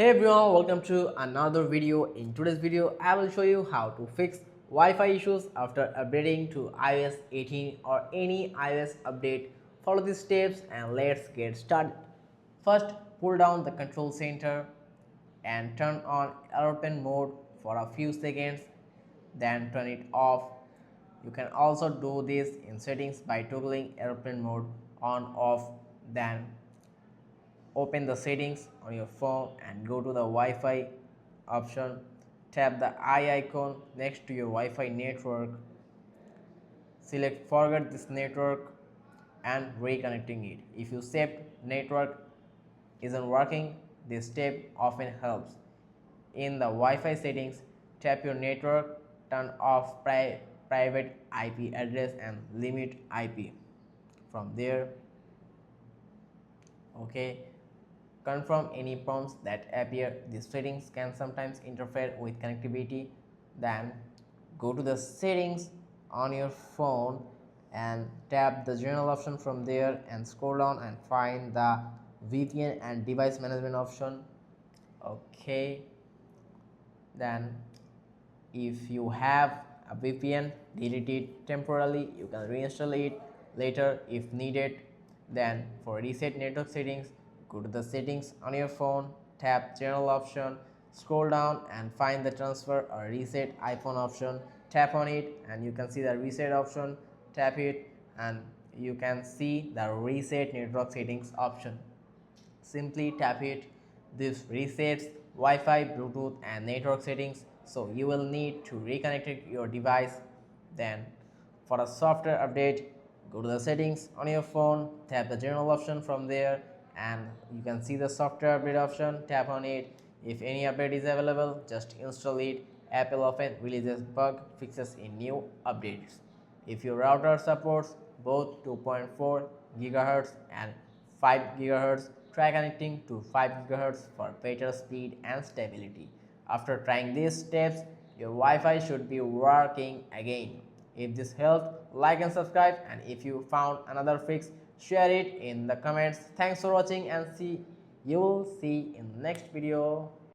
Hey everyone, welcome to another video. In today's video, I will show you how to fix Wi-Fi issues after updating to iOS 18 or any iOS update. Follow these steps and let's get started. First, pull down the control center and turn on airplane mode for a few seconds, then turn it off. You can also do this in settings by toggling airplane mode on off, then open the settings on your phone and go to the Wi-Fi option. Tap the eye icon next to your Wi-Fi network. Select forget this network and reconnecting it. If your saved network isn't working, this step often helps. In the Wi-Fi settings, tap your network, turn off private IP address and limit IP. From there, okay, confirm any prompts that appear. These settings can sometimes interfere with connectivity. Then go to the settings on your phone and tap the general option from there and scroll down and find the VPN and device management option. Okay, then if you have a VPN, delete it temporarily. You can reinstall it later if needed. Then for reset network settings, go to the settings on your phone, tap general option, scroll down and find the transfer or reset iPhone option. Tap on it and you can see the reset option. Tap it and you can see the reset network settings option. Simply tap it. This resets Wi-Fi, Bluetooth and network settings, so you will need to reconnect your device. Then for a software update, go to the settings on your phone, tap the general option from there and you can see the software update option. Tap on it. If any update is available, just install it. Apple often releases bug fixes in new updates. If your router supports both 2.4 GHz and 5 GHz, try connecting to 5 GHz for better speed and stability. After trying these steps, your Wi-Fi should be working again. If this helped, like and subscribe, and if you found another fix, share it in the comments. Thanks for watching and you will see in the next video.